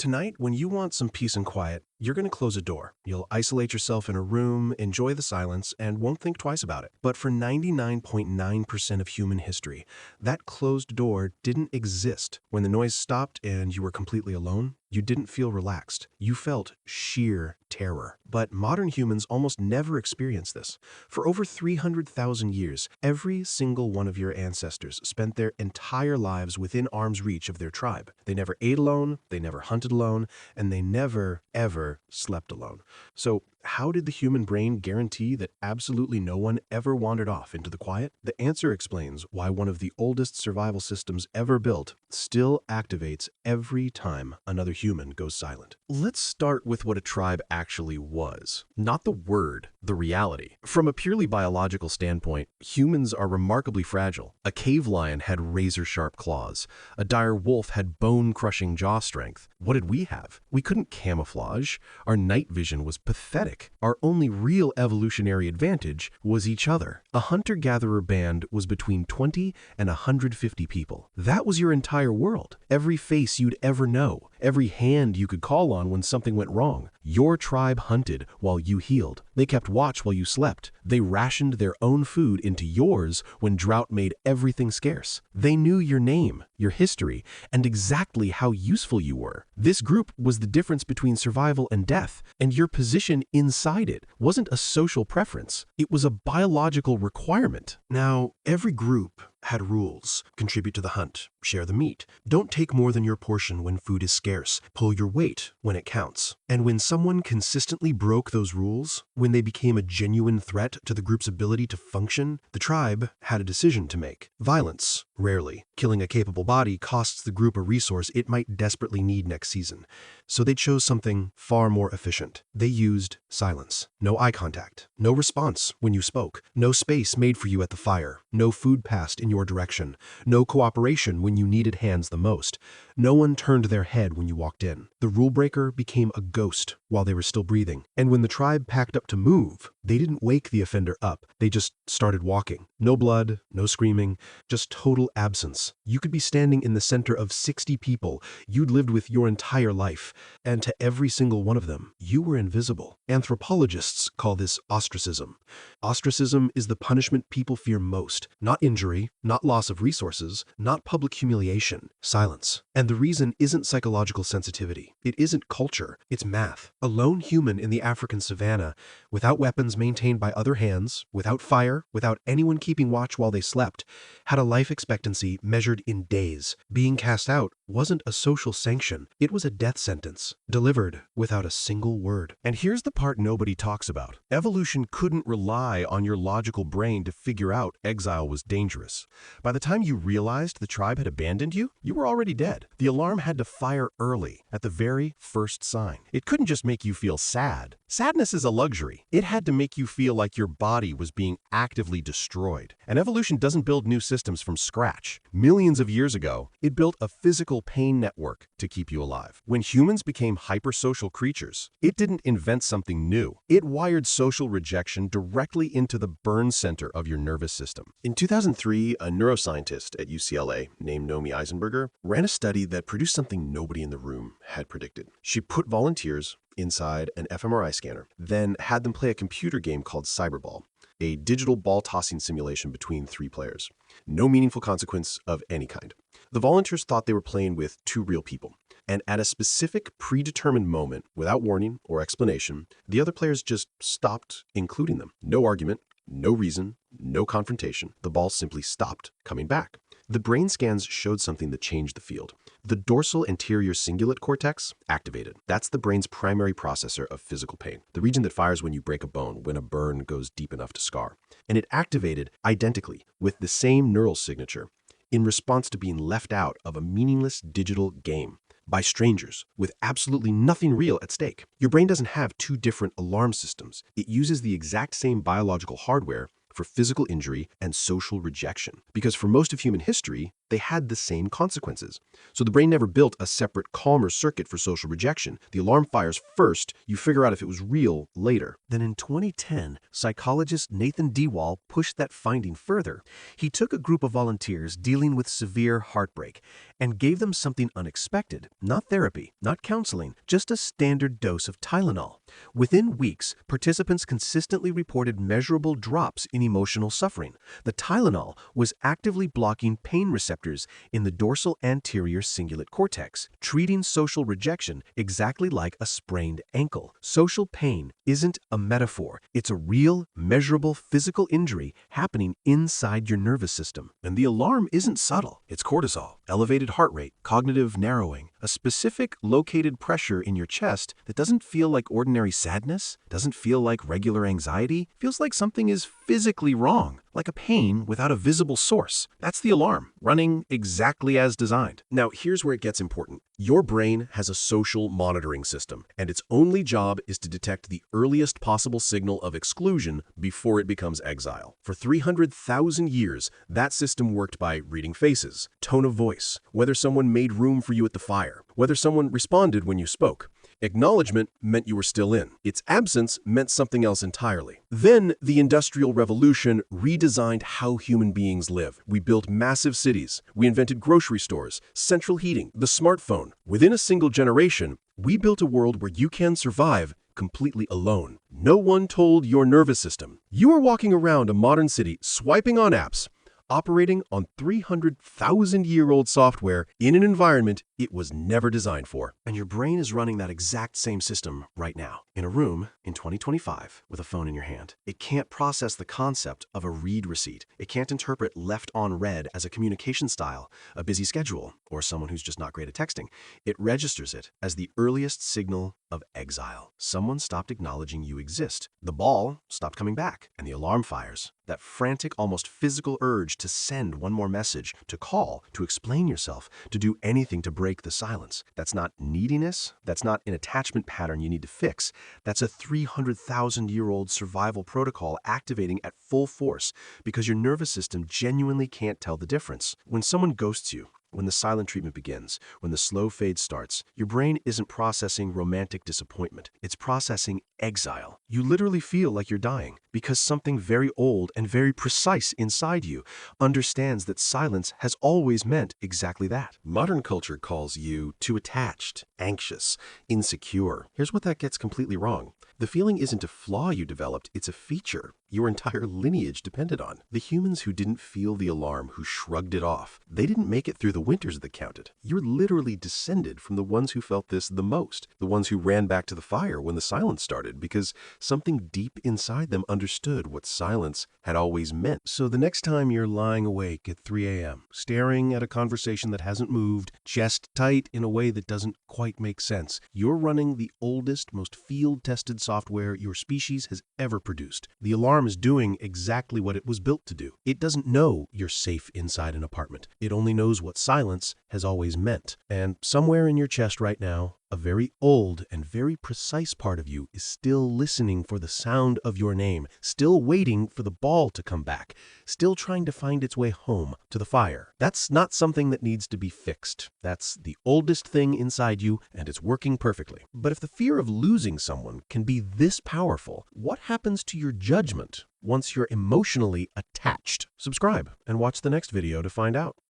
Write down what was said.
Tonight, when you want some peace and quiet, you're going to close a door. You'll isolate yourself in a room, enjoy the silence, and won't think twice about it. But for 99.9% of human history, that closed door didn't exist. When the noise stopped and you were completely alone, you didn't feel relaxed. You felt sheer terror. But modern humans almost never experience this. For over 300,000 years, every single one of your ancestors spent their entire lives within arm's reach of their tribe. They never ate alone, they never hunted alone, and they never, ever slept alone. So how did the human brain guarantee that absolutely no one ever wandered off into the quiet? The answer explains why one of the oldest survival systems ever built still activates every time another human goes silent. Let's start with what a tribe actually was. Not the word, the reality. From a purely biological standpoint, humans are remarkably fragile. A cave lion had razor-sharp claws. A dire wolf had bone-crushing jaw strength. What did we have? We couldn't camouflage. Our night vision was pathetic. Our only real evolutionary advantage was each other. A hunter-gatherer band was between 20 and 150 people. That was your entire world. Every face you'd ever know. Every hand you could call on when something went wrong. Your tribe hunted while you healed. They kept watch while you slept. They rationed their own food into yours when drought made everything scarce. They knew your name, your history, and exactly how useful you were. This group was the difference between survival and death, and your position inside it wasn't a social preference. It was a biological requirement. Now, every group had rules. Contribute to the hunt. Share the meat. Don't take more than your portion when food is scarce. Pull your weight when it counts. And when someone consistently broke those rules, when they became a genuine threat to the group's ability to function, the tribe had a decision to make. Violence, rarely. Killing a capable body costs the group a resource it might desperately need next season. So they chose something far more efficient. They used silence. No eye contact. No response when you spoke. No space made for you at the fire. No food passed in your direction. No cooperation when you needed hands the most. No one turned their head when you walked in. The rule breaker became a ghost while they were still breathing. And when the tribe packed up to move, they didn't wake the offender up. They just started walking. No blood, no screaming, just total absence. You could be standing in the center of 60 people you'd lived with your entire life, and to every single one of them, you were invisible. Anthropologists call this ostracism. Ostracism is the punishment people fear most. Not injury, not loss of resources, not public humiliation, silence. And the reason isn't psychological sensitivity. It isn't culture, it's math. A lone human in the African savannah, without weapons maintained by other hands, without fire, without anyone keeping watch while they slept, had a life expectancy measured in days. Being cast out wasn't a social sanction, it was a death sentence, delivered without a single word. And here's the part nobody talks about. Evolution couldn't rely on your logical brain to figure out exile was dangerous. By the time you realized the tribe had abandoned you, you were already dead. The alarm had to fire early, at the very first sign. It couldn't just make you feel sad. Sadness is a luxury. It had to make you feel like your body was being actively destroyed. And evolution doesn't build new systems from scratch. Millions of years ago, it built a physical pain network to keep you alive. When humans became hypersocial creatures, it didn't invent something new. It wired social rejection directly into the burn center of your nervous system. In 2003, a neuroscientist at UCLA named Naomi Eisenberger ran a study that produced something nobody in the room had predicted. She put volunteers inside an fMRI scanner, then had them play a computer game called Cyberball, a digital ball-tossing simulation between 3 players. No meaningful consequence of any kind. The volunteers thought they were playing with 2 real people, and at a specific predetermined moment, without warning or explanation, the other players just stopped including them. No argument, no reason, no confrontation. The ball simply stopped coming back. The brain scans showed something that changed the field. The dorsal anterior cingulate cortex activated. That's the brain's primary processor of physical pain, the region that fires when you break a bone, when a burn goes deep enough to scar. And it activated identically with the same neural signature in response to being left out of a meaningless digital game by strangers with absolutely nothing real at stake. Your brain doesn't have 2 different alarm systems. It uses the exact same biological hardware for physical injury and social rejection. Because for most of human history, they had the same consequences. So the brain never built a separate calmer circuit for social rejection. The alarm fires first, you figure out if it was real later. Then in 2010, psychologist Nathan Dewall pushed that finding further. He took a group of volunteers dealing with severe heartbreak and gave them something unexpected, not therapy, not counseling, just a standard dose of Tylenol. Within weeks, participants consistently reported measurable drops in emotional suffering. The Tylenol was actively blocking pain receptors in the dorsal anterior cingulate cortex, treating social rejection exactly like a sprained ankle. Social pain isn't a metaphor. It's a real, measurable physical injury happening inside your nervous system. And the alarm isn't subtle. It's cortisol, elevated heart rate, cognitive narrowing, a specific located pressure in your chest that doesn't feel like ordinary sadness, doesn't feel like regular anxiety, feels like something is physically wrong, like a pain without a visible source. That's the alarm, running exactly as designed. Now, here's where it gets important. Your brain has a social monitoring system, and its only job is to detect the earliest possible signal of exclusion before it becomes exile. For 300,000 years, that system worked by reading faces, tone of voice, whether someone made room for you at the fire, whether someone responded when you spoke. Acknowledgement meant you were still in. Its absence meant something else entirely. Then, the Industrial Revolution redesigned how human beings live. We built massive cities. We invented grocery stores, central heating, the smartphone. Within a single generation, we built a world where you can survive completely alone. No one told your nervous system. You are walking around a modern city, swiping on apps, operating on 300,000-year-old software in an environment it was never designed for. And your brain is running that exact same system right now, in a room in 2025 with a phone in your hand. It can't process the concept of a read receipt. It can't interpret left on read as a communication style, a busy schedule, or someone who's just not great at texting. It registers it as the earliest signal of exile. Someone stopped acknowledging you exist. The ball stopped coming back, and the alarm fires. That frantic, almost physical urge to send one more message, to call, to explain yourself, to do anything to break the silence. That's not neediness. That's not an attachment pattern you need to fix. That's a 300,000-year-old survival protocol activating at full force because your nervous system genuinely can't tell the difference. When someone ghosts you, when the silent treatment begins, when the slow fade starts, your brain isn't processing romantic disappointment. It's processing exile. You literally feel like you're dying because something very old and very precise inside you understands that silence has always meant exactly that. Modern culture calls you too attached, anxious, insecure. Here's what that gets completely wrong. The feeling isn't a flaw you developed, it's a feature your entire lineage depended on. The humans who didn't feel the alarm, who shrugged it off, they didn't make it through the winters that counted. You're literally descended from the ones who felt this the most, the ones who ran back to the fire when the silence started, because something deep inside them understood what silence had always meant. So the next time you're lying awake at 3 a.m., staring at a conversation that hasn't moved, chest tight in a way that doesn't quite make sense, you're running the oldest, most field-tested software your species has ever produced. The alarm is doing exactly what it was built to do. It doesn't know you're safe inside an apartment. It only knows what silence has always meant. And somewhere in your chest right now, a very old and very precise part of you is still listening for the sound of your name, still waiting for the ball to come back, still trying to find its way home to the fire. That's not something that needs to be fixed. That's the oldest thing inside you, and it's working perfectly. But if the fear of losing someone can be this powerful, what happens to your judgment once you're emotionally attached? Subscribe and watch the next video to find out.